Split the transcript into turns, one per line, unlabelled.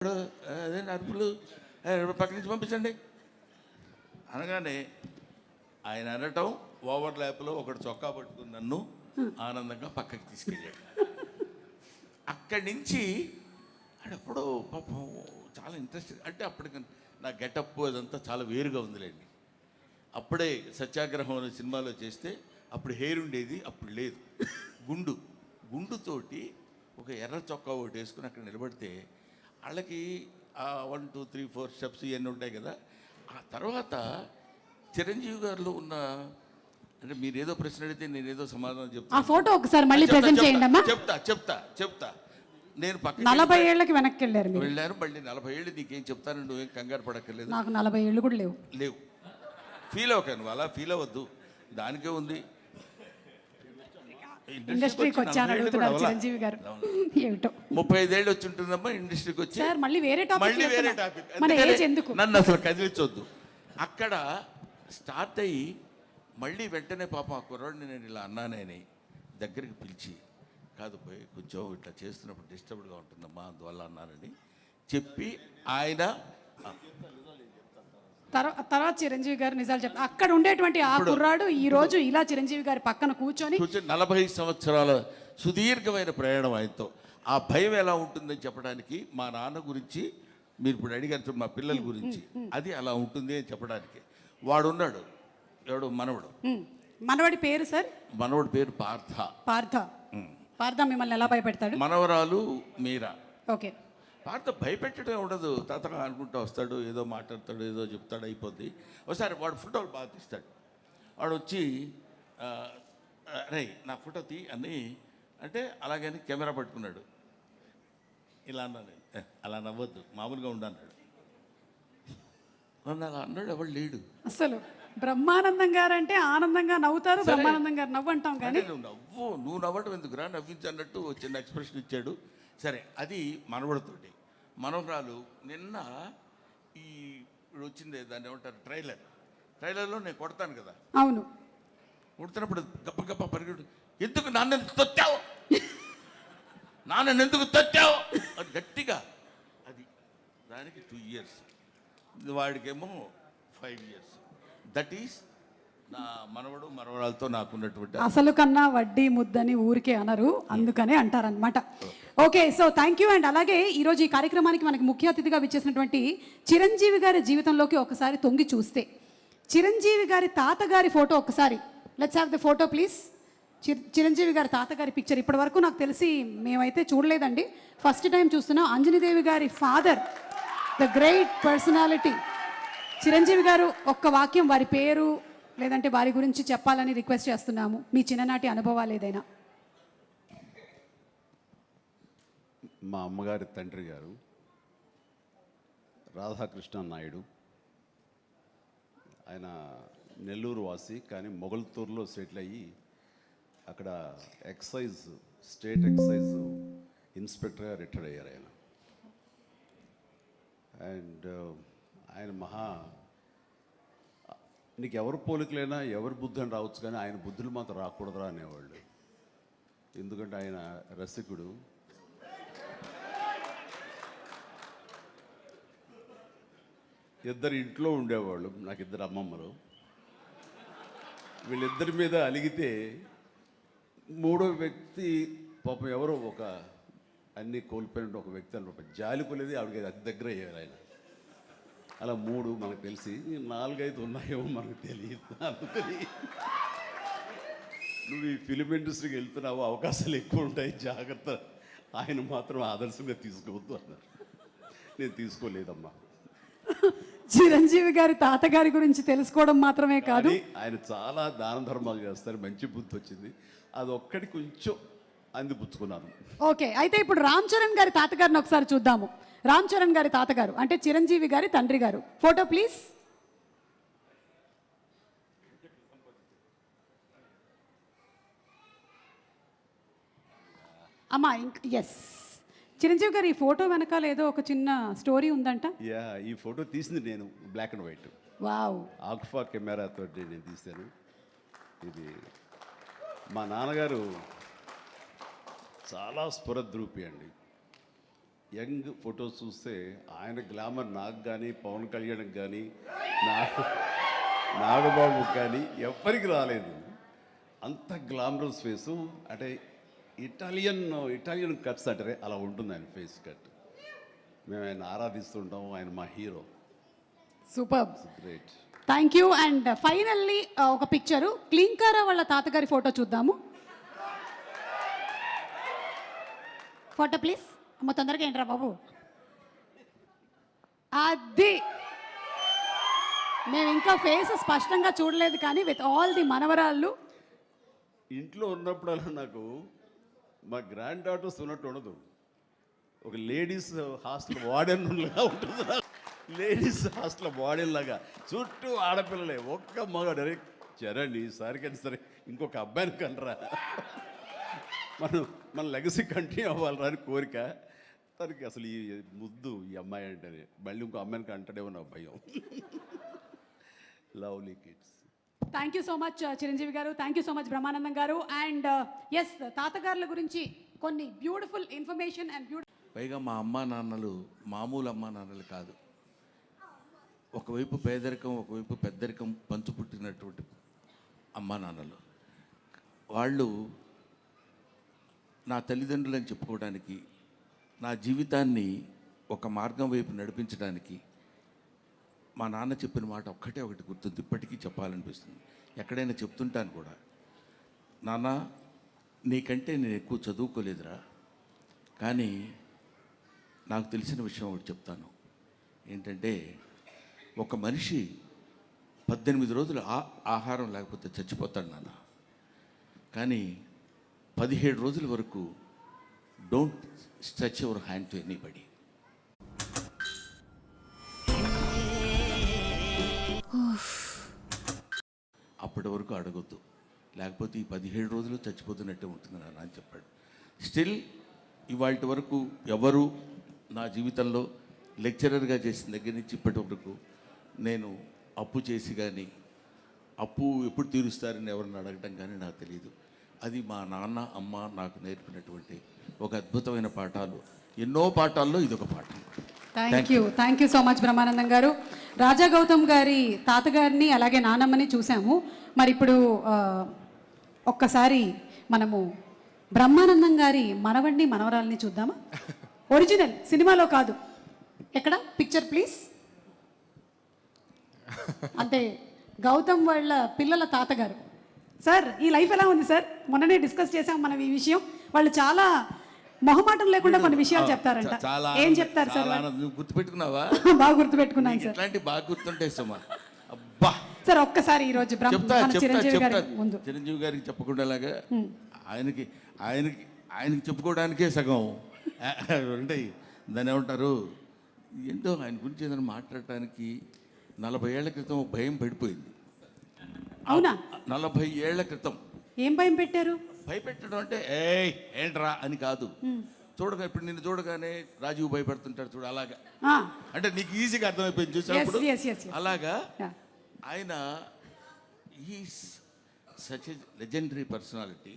అదే అరుపులు పక్క నుంచి పంపించండి అనగానే ఆయన అనటం ఓవర్ ల్యాప్లో ఒకటి చొక్కా పట్టుకుని నన్ను ఆనందంగా పక్కకి తీసుకెళ్ళాడు. అక్కడి నుంచి అప్పుడు పాపం చాలా ఇంట్రెస్ట్, అంటే అప్పటికి నా గెటప్ అదంతా చాలా వేరుగా ఉందిలేండి. అప్పుడే సత్యాగ్రహం అనే సినిమాలో చేస్తే అప్పుడు హెయిర్ ఉండేది, అప్పుడు లేదు. గుండుతోటి ఒక ఎర్ర చొక్కా ఒకటి వేసుకుని అక్కడ నిలబడితే వాళ్ళకి 1 2 3 4 స్టెప్స్ ఇవన్నీ ఉంటాయి కదా. ఆ తర్వాత చిరంజీవి గారిలో ఉన్న, అంటే మీరు ఏదో ప్రశ్న అడిగితే నేను ఏదో సమాధానం చెప్తాను.
ఆ ఫోటో ఒకసారి మళ్ళీ ప్రెజెంట్ చేయండి అమ్మా.
చెప్తా. నేను పక్కన
40 ఏళ్ళకి వెనక్కి వెళ్ళారు
మళ్ళీ 40 ఏళ్ళు నీకేం చెప్తాను, నువ్వేం కంగారు పడక్కర్లేదు.
నాకు 40 ఏళ్ళు కూడా లేవు.
ఫీల్ అవ్వక, నువ్వు అలా ఫీల్ అవ్వద్దు, దానికే ఉంది.
ఇండస్ట్రీకి వచ్చాను అడుగుతున్నారు చిరంజీవి గారు. ఏమిటో
35 ఏళ్ళు వచ్చి ఉంటుందమ్మా ఇండస్ట్రీకి వచ్చి.
సార్ మళ్ళీ వేరే టాపిక్ మన ఏజ్ ఎందుకు,
నన్ను అసలు కదిలించొద్దు. అక్కడ స్టార్ట్ అయ్యి మళ్ళీ వెంటనే పాపం ఆ కుర్రాడిని నేను ఇలా అన్నానని దగ్గరికి పిలిచి, కాదు పోయి కొంచెం ఇట్లా చేస్తున్నప్పుడు డిస్టర్బ్డ్గా ఉంటుందమ్మా అందువల్ల అన్నానని చెప్పి ఆయన
తర్వాత చిరంజీవి గారు నిజాలు చెప్తారు. అక్కడ ఉండేటువంటి ఆ కుర్రాడు ఈ రోజు ఇలా చిరంజీవి గారి పక్కన కూర్చొని
40 సంవత్సరాల సుదీర్ఘమైన ప్రయాణం ఆయనతో. ఆ భయం ఎలా ఉంటుందని చెప్పడానికి, మా నాన్న గురించి మీరు ఇప్పుడు అడిగారు, మా పిల్లల గురించి అది అలా ఉంటుంది అని చెప్పడానికి వాడున్నాడు. ఎవడు?
మనవడి పేరు సార్?
మనవడి పేరు
పార్థ మిమ్మల్ని ఎలా భయపెడతాడు?
మనవరాలు మీరా.
ఓకే.
పార్థ భయపెట్టడం ఉండదు, తాతగా అనుకుంటూ వస్తాడు, ఏదో మాట్లాడతాడు, ఏదో చెప్తాడు, అయిపోద్ది. ఒకసారి వాడు ఫోటోలు బాగా తీస్తాడు. వాడు వచ్చి రే నా ఫోటో తీ అని అంటే అలాగని కెమెరా పట్టుకున్నాడు. ఇలా అన్నాడు, అలా నవ్వద్దు మామూలుగా ఉండన్నాడు. నన్ను అలా అన్నాడు, ఎవడు లేడు
అసలు. బ్రహ్మానందం గారు అంటే ఆనందంగా నవ్వుతారు, బ్రహ్మానందం గారు నవ్వు అంటాం కానీ
నువ్వు నవ్వటం ఎందుకురా, నవ్వించన్నట్టు చిన్న ఎక్స్ప్రెషన్ ఇచ్చాడు. సరే, అది మనవడితోటి. మనవరాలు నిన్న ఈ వచ్చింది, దాన్ని ఏమంటారు, ట్రైలర్లో నేను కొడతాను కదా.
అవును.
కొడుతున్నప్పుడు గప్ప పరిగెడు, ఎందుకు నాన్న తొత్తావు అది గట్టిగా, అది దానికి 2 years, వాడికేమో 5 years. దట్ ఈస్ నా మనవడు మనవరాలతో నాకున్నటువంటి.
అసలు కన్నా వడ్డీ ముద్దని ఊరికే అనరు, అందుకనే అంటారనమాట. Okay, so thank you. And అలాగే ఈరోజు ఈ కార్యక్రమానికి మనకి ముఖ్య అతిథిగా విచ్చేసినటువంటి చిరంజీవి గారి జీవితంలోకి ఒకసారి తొంగి చూస్తే, చిరంజీవి గారి తాతగారి ఫోటో ఒకసారి, let's have the photo please. Chiranjeevi గారి తాతగారి పిక్చర్ ఇప్పటి వరకు నాకు తెలిసి మేమైతే చూడలేదండి, ఫస్ట్ టైం చూస్తున్నాం. అంజనీదేవి గారి father, the great personality Chiranjeevi గారు. ఒక్క వాక్యం వారి పేరు లేదంటే వారి గురించి చెప్పాలని రిక్వెస్ట్ చేస్తున్నాము, మీ చిన్ననాటి అనుభవాలు ఏదైనా.
మా అమ్మగారి తండ్రి గారు రాధాకృష్ణ నాయుడు. ఆయన నెల్లూరు వాసి, కానీ మొగల్తూరులో సెటిల్ అయ్యి అక్కడ స్టేట్ ఎక్సైజ్ ఇన్స్పెక్టర్గా రిటైర్ అయ్యారు ఆయన. అండ్ ఆయన నీకు ఎవరు పోలికలైనా ఎవరి బుద్ధి అని రావచ్చు, కానీ ఆయన బుద్ధులు మాత్రం రాకూడదురా అనేవాళ్ళు. ఎందుకంటే ఆయన రసికుడు. ఇద్దరు ఇంట్లో ఉండేవాళ్ళు, నాకు 2 అమ్మమ్మలు. వీళ్ళిద్దరి మీద అలిగితే 3వ వ్యక్తి పాపం ఎవరో ఒక అన్నీ కోల్పోయిన ఒక వ్యక్తి అని జాలి కొలేది ఆవిడకి అతి దగ్గర అయ్యారు ఆయన. అలా 3 మనకు తెలిసి 4, 5 ఉన్నాయేమో మనకు తెలియదు. అందుకని నువ్వు ఈ ఫిలిం ఇండస్ట్రీకి వెళ్తున్నావు, అవకాశాలు ఎక్కువ ఉంటాయి, జాగ్రత్త, ఆయన మాత్రం ఆదర్శంగా తీసుకోవద్దు అన్నారు. నేను తీసుకోలేదమ్మా.
చిరంజీవి గారి తాతగారి గురించి తెలుసుకోవడం మాత్రమే కాదు,
ఆయన చాలా దాన ధర్మాలు చేస్తారు, మంచి బుద్ధి వచ్చింది, అది ఒక్కటి కొంచెం అందిపుచ్చుకున్నాను.
ఓకే, అయితే ఇప్పుడు రామ్ చరణ్ గారి తాతగారిని ఒకసారి చూద్దాము. రామ్ చరణ్ గారి తాతగారు అంటే చిరంజీవి గారి తండ్రి గారు, ఫోటో ప్లీజ్. అమ్మా ఎస్, చిరంజీవి గారు ఈ ఫోటో వెనకాల ఏదో ఒక చిన్న స్టోరీ ఉందంట.
ఈ ఫోటో తీసింది నేను, black and white.
Wow.
Alpha కెమెరాతో నేను తీశాను. ఇది మా నాన్నగారు చాలా స్ఫురద్రూపి అండి. యంగ్ ఫొటోస్ చూస్తే ఆయన గ్లామర్ నాకు కానీ పవన్ కళ్యాణ్కి కానీ నాకు నాగబాబుకి కానీ ఎవ్వరికి రాలేదు. అంత గ్లామరస్ ఫేసు, అంటే ఇటాలియన్ కట్స్ అంటారే అలా ఉంటుంది ఆయన ఫేస్ కట్. మేము ఆయన ఆరాధిస్తుంటాం, ఆయన మా hero.
Super,
great.
Thank you. And finally ఒక పిక్చరు క్లింకారా వాళ్ళ తాతగారి ఫోటో చూద్దాము. Photo please. అమ్మ తొందరగా ఏంట్రా బాబు. అది మేము ఇంకా ఫేస్ స్పష్టంగా చూడలేదు కానీ విత్ ఆల్ ది మనవరాళ్ళు.
ఇంట్లో ఉన్నప్పుడల్లా నాకు మా గ్రాండ్ డాటర్స్ ఉన్నట్టు ఉండదు. ఒక లేడీస్ హాస్టల్ వార్డెన్ లాగా ఉంటుంది. లేడీస్ హాస్టల్ వార్డెన్ లాగా చుట్టూ ఆడపిల్లలే, ఒక్క మగాడు. అరే చరణ్ ఈసారికైనా సరే ఇంకొక అబ్బాయిని కనరా, మన లెగసీ కంటిన్యూ అవ్వాలరా అని కోరిక. తనకి అసలు ఈ ముద్దు ఈ అమ్మాయి అంటేనే మళ్ళీ ఇంకో అమ్మాయిని కంటాడేమో నా భయం. Lovely kids.
Thank you so much Chiranjeevi garu, thank you so much Brahmanandam garu. And yes, తాతగారుల గురించి కొన్ని బ్యూటిఫుల్ ఇన్ఫర్మేషన్ అండ్
పైగా మా అమ్మా నాన్నలు మామూలు అమ్మా నాన్నలు కాదు. ఒకవైపు పేదరికం, ఒకవైపు పెద్దరికం పంచు పుట్టినటువంటి అమ్మా నాన్నలు. వాళ్ళు నా తల్లిదండ్రులు అని చెప్పుకోవడానికి, నా జీవితాన్ని ఒక మార్గం వైపు నడిపించడానికి మా నాన్న చెప్పిన మాట ఒక్కటే ఒకటి గుర్తుంది, ఇప్పటికీ చెప్పాలనిపిస్తుంది. ఎక్కడైనా చెప్తుంటాను కూడా, నాన్న నీకంటే నేను ఎక్కువ చదువుకోలేదురా, కానీ నాకు తెలిసిన విషయం ఒకటి చెప్తాను. ఏంటంటే ఒక మనిషి 18 రోజులు ఆహారం లేకపోతే చచ్చిపోతాడు నాన్న, కానీ 17 రోజుల వరకు don't stretch your hand to anybody. అప్పటి వరకు అడగొద్దు, లేకపోతే ఈ 17 రోజులు చచ్చిపోతున్నట్టే ఉంటుంది నాన్న అని చెప్పాడు. స్టిల్ ఇవాళ వరకు ఎవరు నా జీవితంలో లెక్చరర్గా చేసిన దగ్గర నుంచి ఇప్పటి వరకు నేను అప్పు చేసి కానీ, అప్పు ఎప్పుడు తీరుస్తారని ఎవరిని అడగటం కానీ నాకు తెలియదు. అది మా నాన్న అమ్మ నాకు నేర్పినటువంటి ఒక అద్భుతమైన పాఠాలు. ఎన్నో పాఠాల్లో ఇదొక పాఠం.
Thank you so much Brahmanandam గారు. రాజా గౌతమ్ గారి తాతగారిని అలాగే నానమ్మని చూసాము. మరి ఇప్పుడు ఒక్కసారి మనము బ్రహ్మానందం గారి మనవడిని మనవరాల్ని చూద్దామా? ఒరిజినల్ సినిమాలో కాదు. ఎక్కడ పిక్చర్ ప్లీజ్. అంటే గౌతమ్ వాళ్ళ పిల్లల తాతగారు. సార్ ఈ లైఫ్ ఎలా ఉంది సార్? మొన్ననే డిస్కస్ చేసాం మనం ఈ విషయం. వాళ్ళు చాలా మొహమాటం లేకుండా కొన్ని విషయాలు చెప్తారంట. ఏం చెప్తారు సార్?
గుర్తుపెట్టుకున్నావా?
బాగా గుర్తుపెట్టుకున్నాను సార్.
ఇట్లాంటి బాగా గుర్తుంటాయి సుమా. అబ్బా
సార్ ఒక్కసారి ఈ రోజు చిరంజీవి
గారికి చెప్పకుండాలాగా ఆయనకి చెప్పుకోవడానికే సగం ఉంటాయి. దాన్ని ఏమంటారు, ఏంటో ఆయన గురించి ఏదైనా మాట్లాడటానికి 40 ఏళ్ల క్రితం భయం పడిపోయింది.
అవునా?
40 ఏళ్ల క్రితం
ఏం భయం పెట్టారు?
భయపెట్టడం అంటే ఏంట్రా అని కాదు. చూడగా ఇప్పుడు నిన్ను చూడగానే రాజీవ్ భయపడుతుంటాడు చూడు, అలాగా. అంటే నీకు ఈజీగా అర్థమైపోయింది చూసినప్పుడు. అలాగా ఆయన is such a legendary personality.